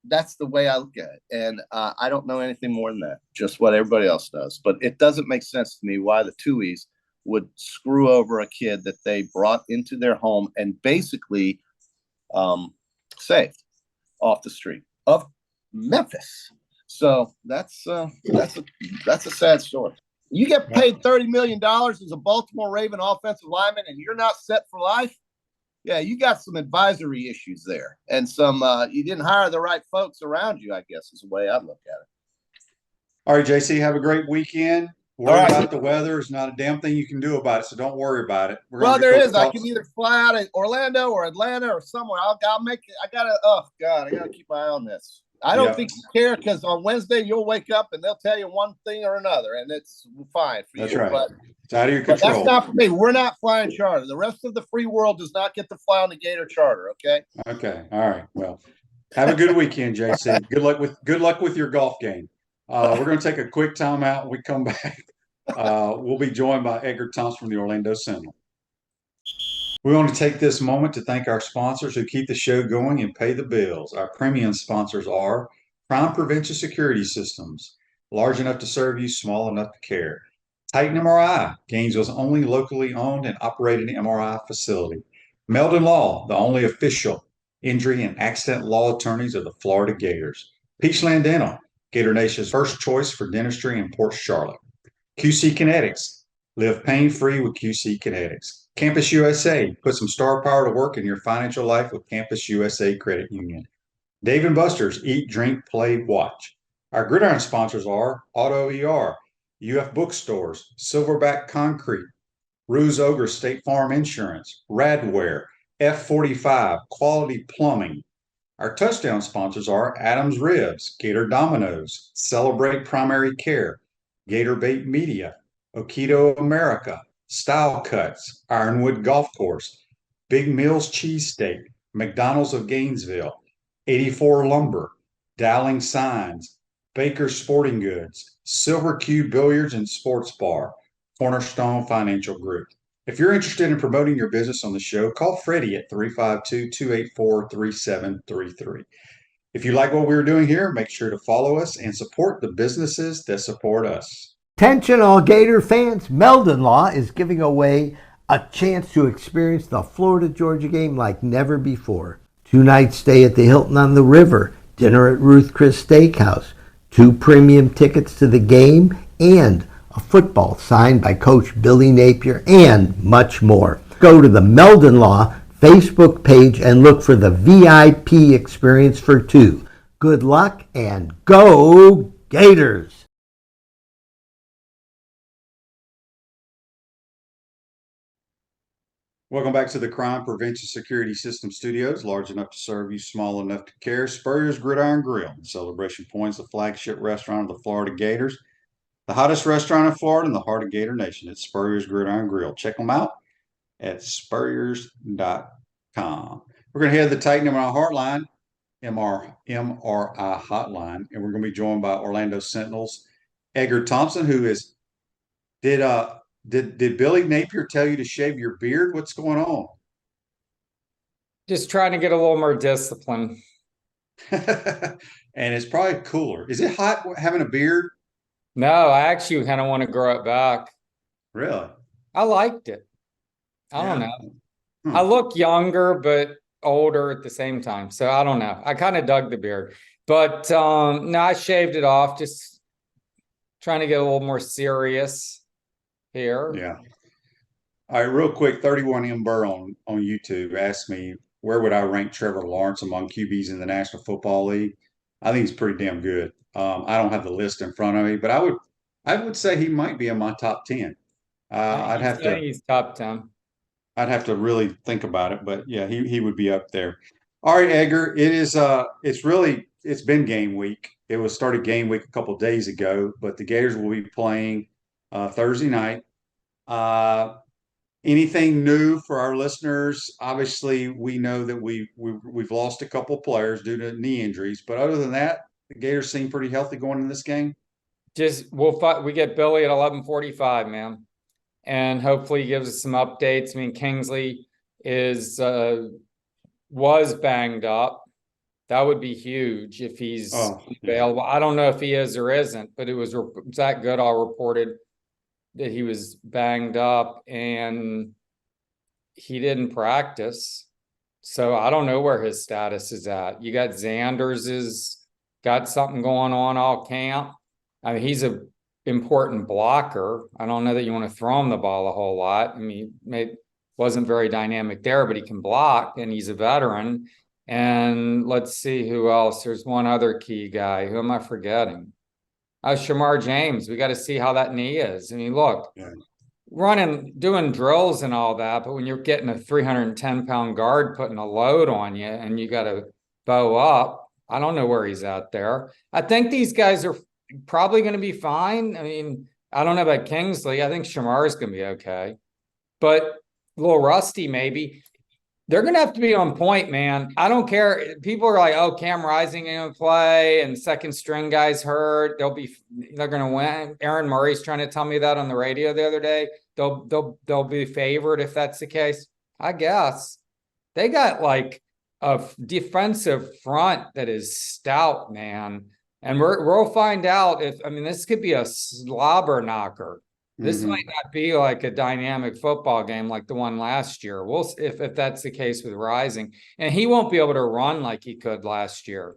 that's the way I look at it. And I don't know anything more than that, just what everybody else does. But it doesn't make sense to me why the Tuohys would screw over a kid that they brought into their home and basically saved off the street of Memphis. So that's a sad story. You get paid $30 million as a Baltimore Raven offensive lineman and you're not set for life. Yeah, you got some advisory issues there, and some you didn't hire the right folks around you, I guess is the way I look at it. All right, JC, have a great weekend. Worry about the weather. There's not a damn thing you can do about it, so don't worry about it. Well, there is. I can either fly out of Orlando or Atlanta or somewhere. I'll make it. I gotta keep my eye on this. I don't think you care because on Wednesday you'll wake up and they'll tell you one thing or another, and it's fine for you. That's right. But it's out of your control. That's not for me. We're not flying charter. The rest of the free world does not get to fly on the Gator charter. Okay. Okay. All right. Well, have a good weekend, JC. Good luck with your golf game. We're going to take a quick timeout. When we come back, we'll be joined by Edgar Thompson from the Orlando Sentinel. We want to take this moment to thank our sponsors who keep the show going and pay the bills. Our premium sponsors are Crime Prevention Security Systems, large enough to serve you, small enough to care. Titan MRI, Gainesville's only locally owned and operated MRI facility. Meldon Law, the only official injury and accident law attorneys of the Florida Gators. Peachland Dental, Gator Nation's first choice for dentistry in Port Charlotte. QC Kinetics, live pain-free with QC Kinetics. Campus USA, put some star power to work in your financial life with Campus USA Credit Union. Dave & Buster's, eat, drink, play, watch. Our gridiron sponsors are Auto ER, UF Bookstores, Silverback Concrete, Ruse Ogre State Farm Insurance, Radware, F45, Quality Plumbing. Our touchdown sponsors are Adams Ribs, Gator Dominoes, Celebrate Primary Care, Gator Bait Media, Okido America, Style Cuts, Ironwood Golf Course, Big Mills Cheesesteak, McDonald's of Gainesville, 84 Lumber, Dowling Signs, Baker's Sporting Goods, Silver Q Billiards and Sports Bar, Cornerstone Financial Group. If you're interested in promoting your business on the show, call Freddie at 352-284-3733. If you like what we're doing here, make sure to follow us and support the businesses that support us. Attention all Gator fans, Meldon Law is giving away a chance to experience the Florida-Georgia game like never before. 2-night stay at the Hilton on the River, dinner at Ruth Chris Steakhouse, 2 premium tickets to the game, and a football signed by Coach Billy Napier, and much more. Go to the Meldon Law Facebook page and look for the VIP experience for 2. Good luck and go Gators! Welcome back to the Crime Prevention Security System Studios, large enough to serve you, small enough to care. Spurrier's Gridiron Grill, Celebration Point's the flagship restaurant of the Florida Gators, the hottest restaurant in Florida in the heart of Gator Nation. It's Spurrier's Gridiron Grill. Check them out at spurriers.com. We're going to head to the Titan MRI Hotline, MRI Hotline, and we're going to be joined by Orlando Sentinel's Edgar Thompson, who is Did Billy Napier tell you to shave your beard? What's going on? Just trying to get a little more discipline. And it's probably cooler. Is it hot having a beard? No, I actually kind of want to grow it back. Really? I liked it. I don't know. I look younger, but older at the same time. So I don't know. I kind of dug the beard. But no, I shaved it off, just trying to get a little more serious here. Yeah. All right, real quick, 31M Burr on YouTube asked me where would I rank Trevor Lawrence among QBs in the National Football League. I think he's pretty damn good. I don't have the list in front of me, but I would say he might be in my top 10. I think he's top 10. I'd have to really think about it, but yeah, he would be up there. All right, Edgar, it's been game week. It was started game week a couple of days ago, but the Gators will be playing Thursday night. Anything new for our listeners? Obviously, we know that we've lost a couple of players due to knee injuries, but other than that, the Gators seem pretty healthy going in this game. Just we get Billy at 11:45, man. And hopefully he gives us some updates. I mean, Kingsley was banged up. That would be huge if he's available. I don't know if he is or isn't, but it was Zach Goodall reported that he was banged up and he didn't practice. So I don't know where his status is at. You got Xander's got something going on all camp. I mean, he's a important blocker. I don't know that you want to throw him the ball a whole lot. I mean, wasn't very dynamic there, but he can block and he's a veteran. And let's see who else. There's one other key guy. Who am I forgetting? Shamar James. We got to see how that knee is. I mean, look, doing drills and all that, but when you're getting a 310-pound guard putting a load on you and you got to bow up, I don't know where he's at there. I think these guys are probably going to be fine. I mean, I don't know about Kingsley. I think Shamar is going to be okay, but a little rusty maybe. They're going to have to be on point, man. I don't care. People are like, "Oh, Cam Rising going to play, and second string guys hurt. They're going to win." Aaron Murray's trying to tell me that on the radio the other day. They'll be favored if that's the case. I guess they got like a defensive front that is stout, man. And we'll find out this could be a slobber knocker. This might not be like a dynamic football game like the one last year. We'll see if that's the case with Rising. And he won't be able to run like he could last year.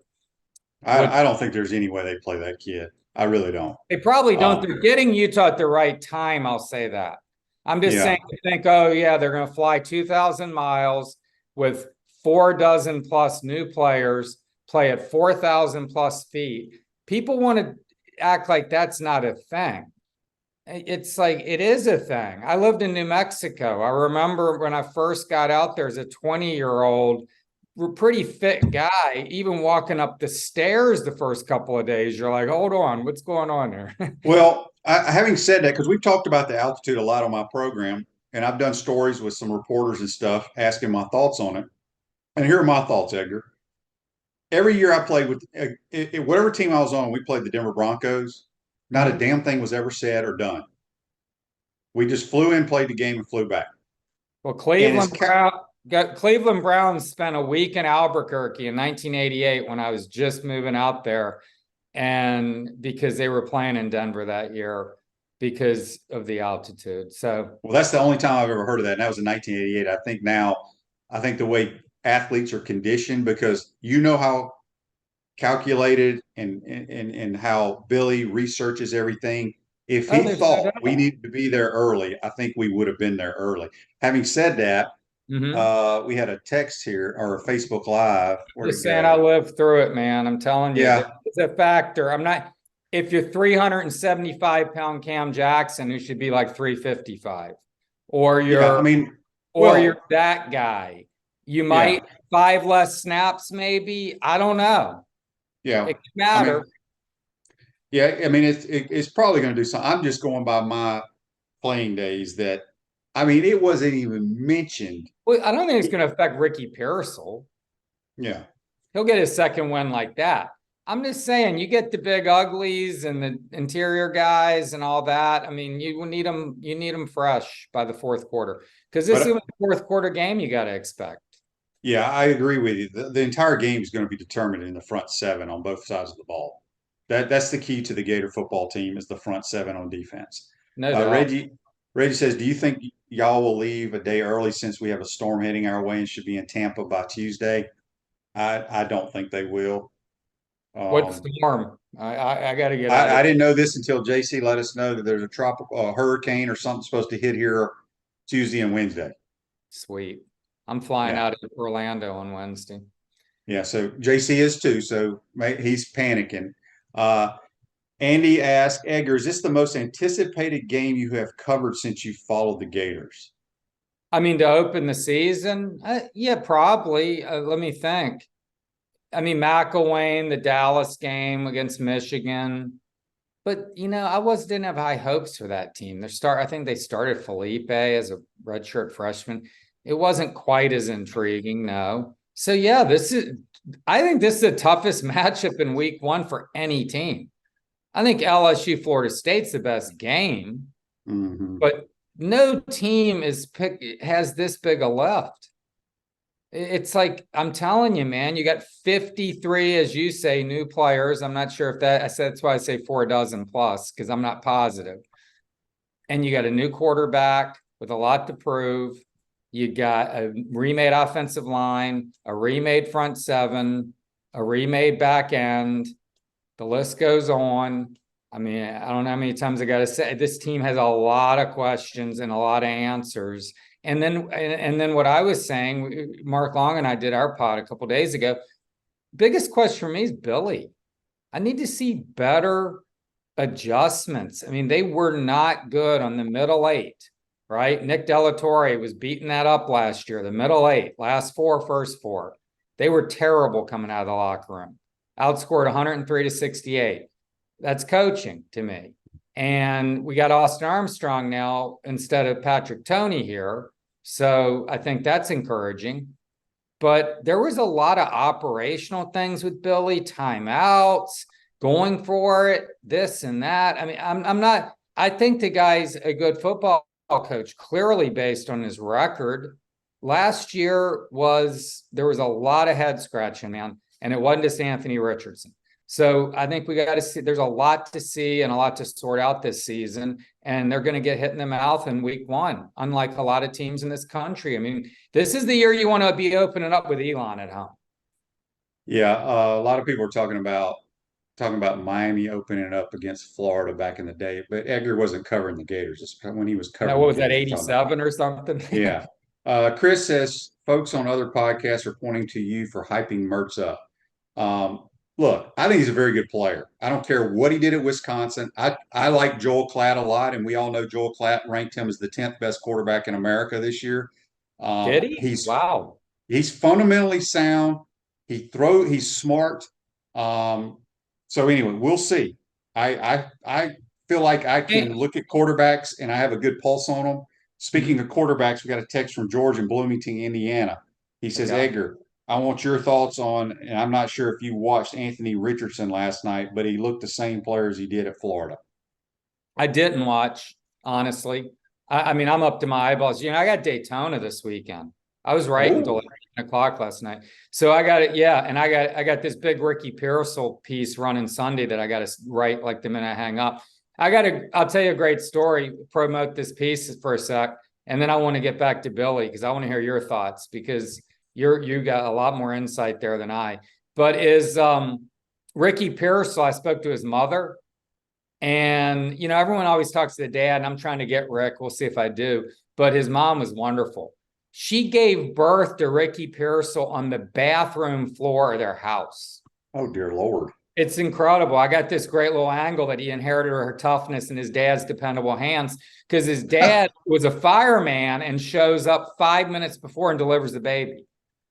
I don't think there's any way they play that kid. I really don't. They probably don't. They're getting Utah at the right time, I'll say that. I'm just saying, think, oh, yeah, they're going to fly 2,000 miles with 4 dozen plus new players, play at 4,000 plus feet. People want to act like that's not a thing. It's like, it is a thing. I lived in New Mexico. I remember when I first got out there as a 20-year-old, pretty fit guy, even walking up the stairs the first couple of days, you're like, hold on, what's going on here? Well, having said that, because we've talked about the altitude a lot on my program, and I've done stories with some reporters and stuff asking my thoughts on it. And here are my thoughts, Edgar. Every year I played with whatever team I was on, we played the Denver Broncos. Not a damn thing was ever said or done. We just flew in, played the game, and flew back. Well, Cleveland Browns spent a week in Albuquerque in 1988 when I was just moving out there, and because they were playing in Denver that year because of the altitude. So, well, that's the only time I've ever heard of that, and that was in 1988. I think the way athletes are conditioned, because you know how calculated and how Billy researches everything. If he thought we needed to be there early, I think we would have been there early. Having said that, we had a text here or a Facebook Live. Just saying, I lived through it, man. I'm telling you, it's a factor. If you're 375-pound Cam Jackson, who should be like 355, or you're that guy, you might 5 less snaps, maybe. I don't know. Yeah, it can matter. It's probably going to do something. I'm just going by my playing days. It wasn't even mentioned. Well, I don't think it's going to affect Ricky Pearsall. Yeah, he'll get his second win like that. I'm just saying, you get the big uglies and the interior guys and all that. I mean, you need them. You need them fresh by the fourth quarter, because this is a fourth quarter game. You got to expect. Yeah, I agree with you. The entire game is going to be determined in the front seven on both sides of the ball. That's the key to the Gator football team, is the front seven on defense. No doubt. Reggie says, do you think y'all will leave a day early since we have a storm heading our way and should be in Tampa by Tuesday? I don't think they will. What storm? I got to get out. I didn't know this until JC let us know that there's a tropical hurricane or something supposed to hit here Tuesday and Wednesday. Sweet. I'm flying out of Orlando on Wednesday. Yeah, so JC is too, so he's panicking. Andy asked, Edgar, is this the most anticipated game you have covered since you followed the Gators? I mean, to open the season? Yeah, probably. Let me think. I mean, McElwain, the Dallas game against Michigan. But, I didn't have high hopes for that team. I think they started Felipe as a redshirt freshman. It wasn't quite as intriguing, no. So, yeah, I think this is the toughest matchup in week 1 for any team. I think LSU Florida State's the best game, but no team has this big a lift. It's like, I'm telling you, man, you got 53, as you say, new players. I'm not sure if that's why I say 4 dozen plus, because I'm not positive. And you got a new quarterback with a lot to prove. You got a remade offensive line, a remade front seven, a remade back end. The list goes on. I mean, I don't know how many times I got to say this team has a lot of questions and a lot of answers. And then what I was saying, Mark Long and I did our pod a couple of days ago. Biggest question for me is Billy. I need to see better adjustments. I mean, they were not good on the middle 8, right? Nick Delatorre was beating that up last year. The middle 8, last 4, first 4. They were terrible coming out of the locker room. Outscored 103-68. That's coaching to me. And we got Austin Armstrong now instead of Patrick Toney here. So I think that's encouraging. But there was a lot of operational things with Billy, timeouts, going for it, this and that. I mean, I think the guy's a good football coach, clearly based on his record. Last year there was a lot of head scratching, man. And it wasn't just Anthony Richardson. So I think we got to see, there's a lot to see and a lot to sort out this season, and they're going to get hit in the mouth in week 1, unlike a lot of teams in this country. I mean, this is the year you want to be opening up with Elon at home. Yeah, a lot of people are talking about Miami opening up against Florida back in the day, but Edgar wasn't covering the Gators. It's when he was covering. What was that, 87 or something? Yeah. Chris says folks on other podcasts are pointing to you for hyping Mertz up. Look, I think he's a very good player. I don't care what he did at Wisconsin. I like Joel Klatt a lot, and we all know Joel Klatt ranked him as the 10th best quarterback in America this year. Did he? Wow. He's fundamentally sound. He's smart. So anyway, we'll see. I feel like I can look at quarterbacks and I have a good pulse on them. Speaking of quarterbacks, we got a text from George in Bloomington, Indiana. He says, Edgar, I want your thoughts on, and I'm not sure if you watched Anthony Richardson last night, but he looked the same player as he did at Florida. I didn't watch, honestly. I mean, I'm up to my eyeballs. I got Daytona this weekend. I was right until 10 o'clock last night. So I got it. Yeah. And I got this big Ricky Pearsall piece running Sunday that I got to write like the minute I hang up. I'll tell you a great story, promote this piece for a sec. And then I want to get back to Billy because I want to hear your thoughts because you got a lot more insight there than I. But is Ricky Pearsall, I spoke to his mother. And, everyone always talks to the dad, and I'm trying to get Rick. We'll see if I do. But his mom was wonderful. She gave birth to Ricky Pearsall on the bathroom floor of their house. Oh, dear Lord. It's incredible. I got this great little angle that he inherited her toughness and his dad's dependable hands because his dad was a fireman and shows up 5 minutes before and delivers the baby.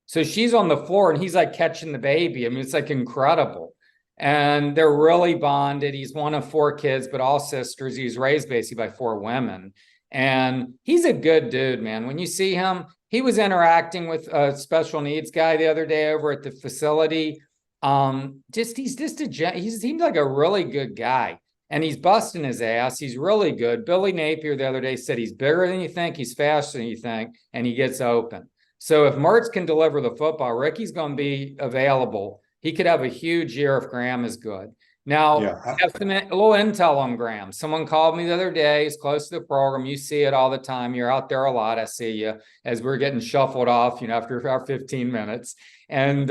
So she's on the floor and he's like catching the baby. I mean, it's like incredible. And they're really bonded. He's one of 4 kids, but all sisters. He was raised basically by 4 women. And he's a good dude, man. When you see him, he was interacting with a special needs guy the other day over at the facility. He seems like a really good guy. And he's busting his ass. He's really good. Billy Napier the other day said he's bigger than you think, he's faster than you think, and he gets open. So if Mertz can deliver the football, Ricky's going to be available. He could have a huge year if Graham is good. Now, I have a little intel on Graham. Someone called me the other day. He's close to the program. You see it all the time. You're out there a lot. I see you as we're getting shuffled off, after our 15 minutes. And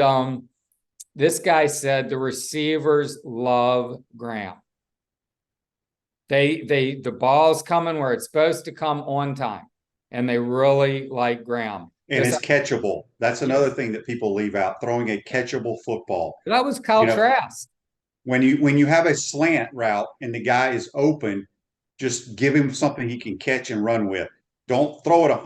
This guy said the receivers love Graham. The ball's coming where it's supposed to come on time, and they really like Graham. And it's catchable. That's another thing that people leave out, throwing a catchable football. That was Kyle Trask. When you have a slant route and the guy is open, just give him something he can catch and run with. Don't throw it.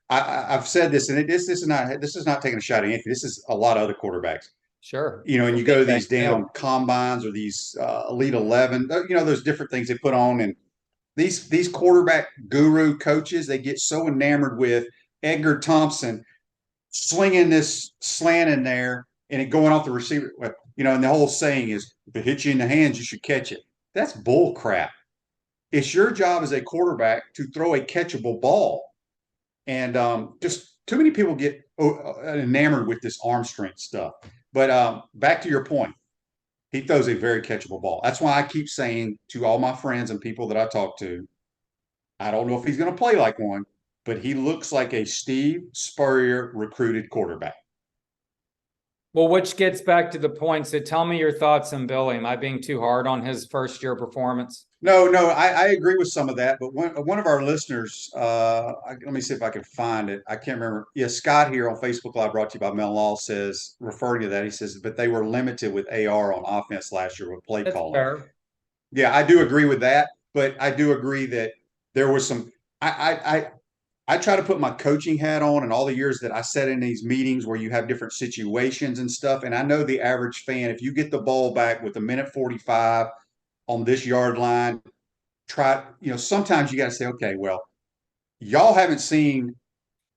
I've said this, and this is not taking a shot at Anthony. This is a lot of other quarterbacks. Sure. And you go to these damn combines or these Elite 11. There's different things they put on, and these quarterback guru coaches, they get so enamored with Edgar Thompson slinging this slant in there and it going off the receiver. And the whole saying is, if it hits you in the hands, you should catch it. That's bull crap. It's your job as a quarterback to throw a catchable ball. And just too many people get enamored with this arm strength stuff. But back to your point, he throws a very catchable ball. That's why I keep saying to all my friends and people that I talk to, I don't know if he's going to play like one, but he looks like a Steve Spurrier recruited quarterback. Well, which gets back to the point. So tell me your thoughts on Billy. Am I being too hard on his first year performance? No, I agree with some of that. But one of our listeners, let me see if I can find it. I can't remember. Yeah, Scott here on Facebook Live, brought to you by Mel Law, says, referring to that, he says, but they were limited with AR on offense last year with play calling. Fair. Yeah, I do agree with that. But I do agree that there was some. I try to put my coaching hat on, and all the years that I sat in these meetings where you have different situations and stuff. And I know the average fan, if you get the ball back with 1:45 on this yard line, sometimes you got to say, okay, well, y'all haven't seen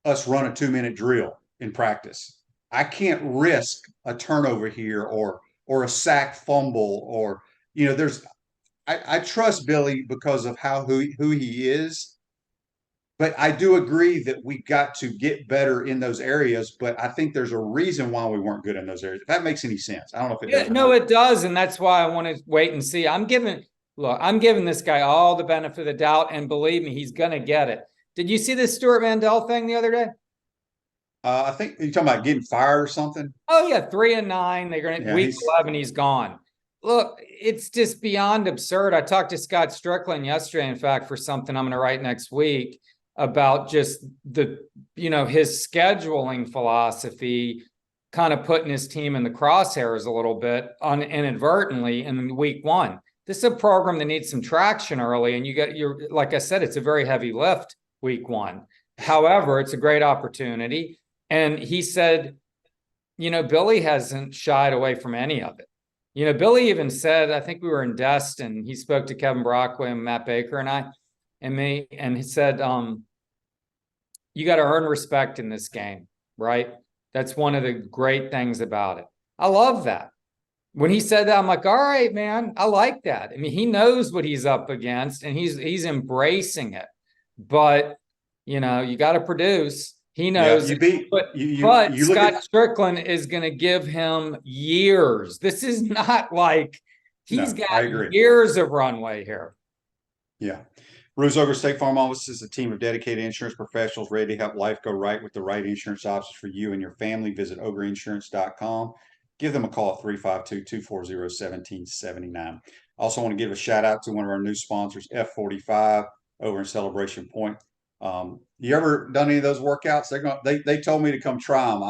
us run a 2-minute drill in practice. I can't risk a turnover here or a sack fumble or, I trust Billy because of who he is. But I do agree that we got to get better in those areas. But I think there's a reason why we weren't good in those areas. If that makes any sense. I don't know if it does. No, it does. And that's why I want to wait and see. I'm giving this guy all the benefit of the doubt. And believe me, he's going to get it. Did you see this Stuart Mandel thing the other day? I think you're talking about getting fired or something. Oh, yeah. 3-9. They're going to week 11. He's gone. Look, it's just beyond absurd. I talked to Scott Strickland yesterday, in fact, for something I'm going to write next week about just his scheduling philosophy, kind of putting his team in the crosshairs a little bit inadvertently in week 1. This is a program that needs some traction early, and like I said, it's a very heavy lift week 1. However, it's a great opportunity. And he said, Billy hasn't shied away from any of it. Billy even said, I think we were in Destin, he spoke to Kevin Brockway and Matt Baker and me, and he said, you got to earn respect in this game, right? That's one of the great things about it. I love that. When he said that, I'm like, all right, man, I like that. I mean, he knows what he's up against and he's embracing it. But, you got to produce. He knows. Yeah, Scott Strickland is going to give him years. This is not like he's got years of runway here. Yeah. Ruse Ogre State Farm Office is a team of dedicated insurance professionals ready to help life go right with the right insurance options for you and your family. Visit ogreinsurance.com. Give them a call at 352-240-1779. Also want to give a shout out to one of our new sponsors, F45, over in Celebration Point. You ever done any of those workouts? They told me to come try them.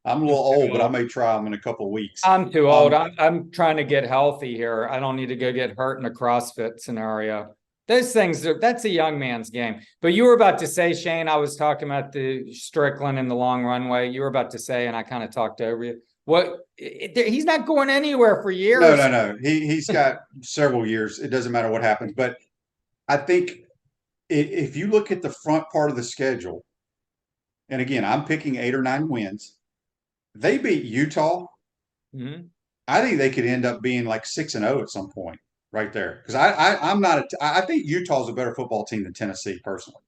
I'm a little old, but I may try them in a couple of weeks. I'm too old. I'm trying to get healthy here. I don't need to go get hurt in a CrossFit scenario. Those things, that's a young man's game. But you were about to say, Shane, I was talking about the Strickland and the long runway. You were about to say, and I kind of talked over you. He's not going anywhere for years. No. He's got several years. It doesn't matter what happens. But I think if you look at the front part of the schedule, and again, I'm picking 8 or 9 wins. They beat Utah. Mm-hmm. I think they could end up being like 6-0 at some point. Right there, because I think Utah's a better football team than Tennessee, personally.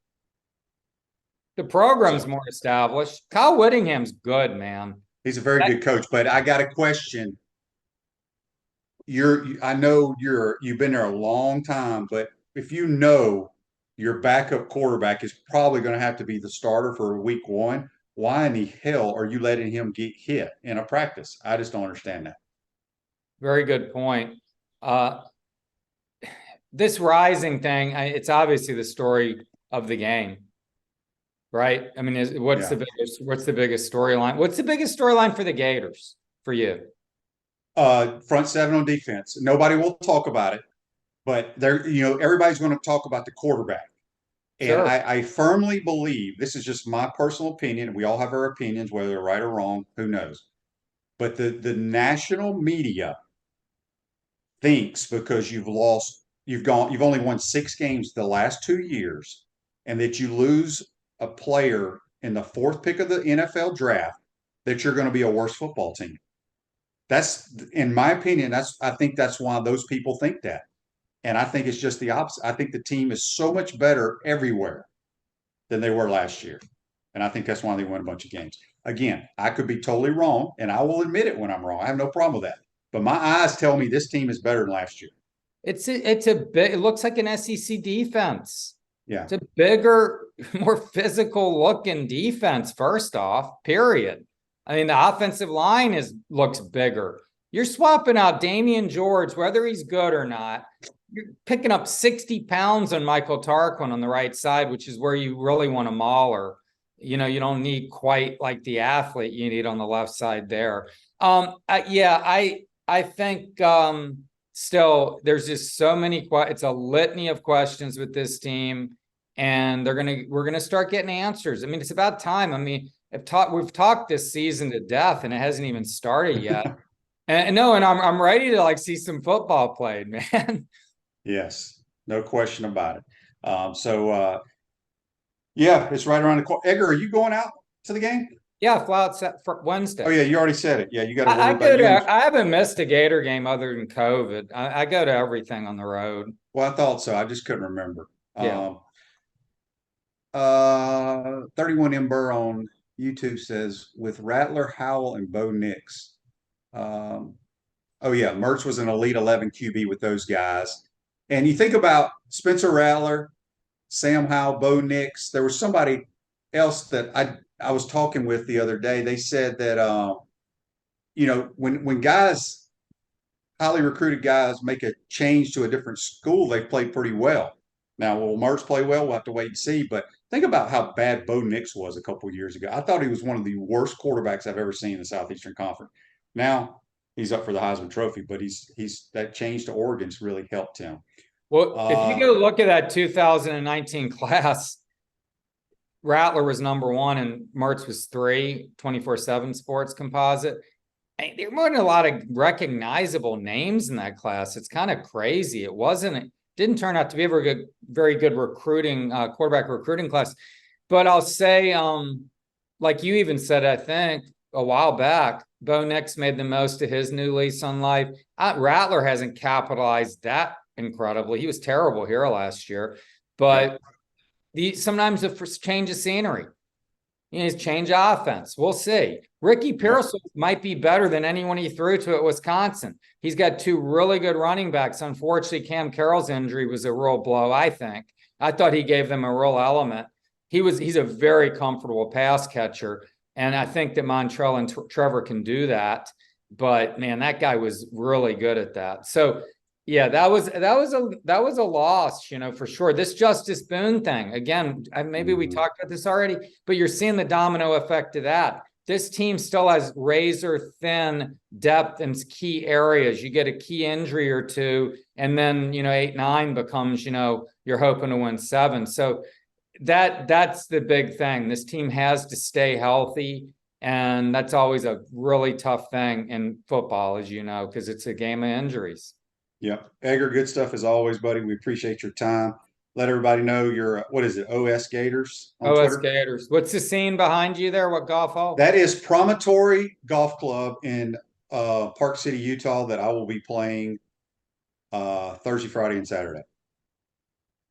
The program's more established. Kyle Whittingham's good, man. He's a very good coach, but I got a question. I know you've been there a long time, but if your backup quarterback is probably going to have to be the starter for week 1, why in the hell are you letting him get hit in a practice? I just don't understand that. Very good point. This rising thing, it's obviously the story of the game, right? I mean, what's the biggest storyline? What's the biggest storyline for the Gators for you? Front seven on defense. Nobody will talk about it, but everybody's going to talk about the quarterback. And Sure. I firmly believe, this is just my personal opinion, and we all have our opinions, whether they're right or wrong, who knows. But the national media thinks because you've only won 6 games the last 2 years, and that you lose a player in the 4th pick of the NFL draft, that you're going to be a worse football team. That's, in my opinion, I think that's why those people think that. And I think it's just the opposite. I think the team is so much better everywhere than they were last year. And I think that's why they won a bunch of games. Again, I could be totally wrong, and I will admit it when I'm wrong. I have no problem with that. But my eyes tell me this team is better than last year. It looks like an SEC defense. Yeah. It's a bigger, more physical looking defense, first off, period. I mean, the offensive line looks bigger. You're swapping out Damian George, whether he's good or not. You're picking up 60 pounds on Michael Tarquin on the right side, which is where you really want a mauler. You don't need quite like the athlete you need on the left side there. I think still there's just so many. It's a litany of questions with this team, and we're gonna start getting answers. I mean, it's about time. I mean, we've talked this season to death, and it hasn't even started yet. and I'm ready to see some football played, man. Yes, no question about it. Yeah, it's right around the corner. Edgar, are you going out to the game? Yeah, fly out set for Wednesday. Oh yeah, you already said it. Yeah, you got to worry about you. I haven't missed a Gator game other than COVID. I go to everything on the road. Well, I thought so. I just couldn't remember. Yeah. 31 Ember on YouTube says with Rattler, Howell, and Bo Nix. Oh yeah, Mertz was an elite 11 QB with those guys. And you think about Spencer Rattler, Sam Howell, Bo Nix. There was somebody else that I was talking with the other day. They said that when guys, highly recruited guys, make a change to a different school, they play pretty well. Now, will Mertz play well? We'll have to wait and see. But think about how bad Bo Nix was a couple of years ago. I thought he was one of the worst quarterbacks I've ever seen in the Southeastern Conference. Now he's up for the Heisman Trophy, but he's that change to Oregon's really helped him. Well, if you go look at that 2019 class, Rattler was number 1 and Mertz was 3, 24/7 Sports Composite. There weren't a lot of recognizable names in that class. It's kind of crazy. Didn't turn out to be a very good recruiting, quarterback recruiting class. But I'll say, like you even said, I think a while back, Bo Nix made the most of his new lease on life. Rattler hasn't capitalized that incredibly. He was terrible here last year, but sometimes a change of scenery. He's change offense. We'll see. Ricky Pearsall might be better than anyone he threw to at Wisconsin. He's got 2 really good running backs. Unfortunately, Cam Carroll's injury was a real blow, I think. I thought he gave them a real element. He's a very comfortable pass catcher, and I think that Montrell and Trevor can do that. But man, that guy was really good at that. So yeah, that was a loss, for sure. This Justice Boone thing, again, maybe we talked about this already, but you're seeing the domino effect of that. This team still has razor thin depth in key areas. You get a key injury or two, and then 8-9 becomes you're hoping to win 7. So that's the big thing. This team has to stay healthy, and that's always a really tough thing in football, as you know, because it's a game of injuries. Yep. Edgar, good stuff as always, buddy. We appreciate your time. Let everybody know your, what is it, OS Gators on OS Twitter? Gators. What's the scene behind you there? What golf hole? That is Promontory Golf Club in Park City, Utah, that I will be playing Thursday, Friday, and Saturday.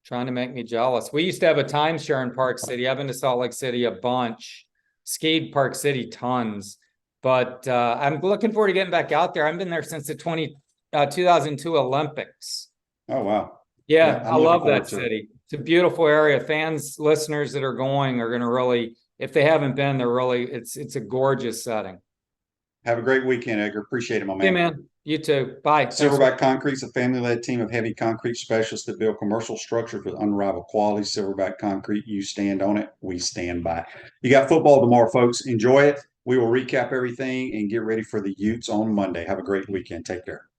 Trying to make me jealous. We used to have a timeshare in Park City. I've been to Salt Lake City a bunch. Skied Park City tons. But I'm looking forward to getting back out there. I've been there since the 2002 Olympics. Oh, wow. Yeah, I love that city. It's a beautiful area. Fans, listeners that are going are going to really, if they haven't been, it's a gorgeous setting. Have a great weekend, Edgar. Appreciate it, my man. Hey, man. You too. Bye. Thanks. Silverback Concrete is a family-led team of heavy concrete specialists that build commercial structures with unrivaled quality. Silverback Concrete, you stand on it, we stand by. You got football tomorrow, folks. Enjoy it. We will recap everything and get ready for the Utes on Monday. Have a great weekend. Take care.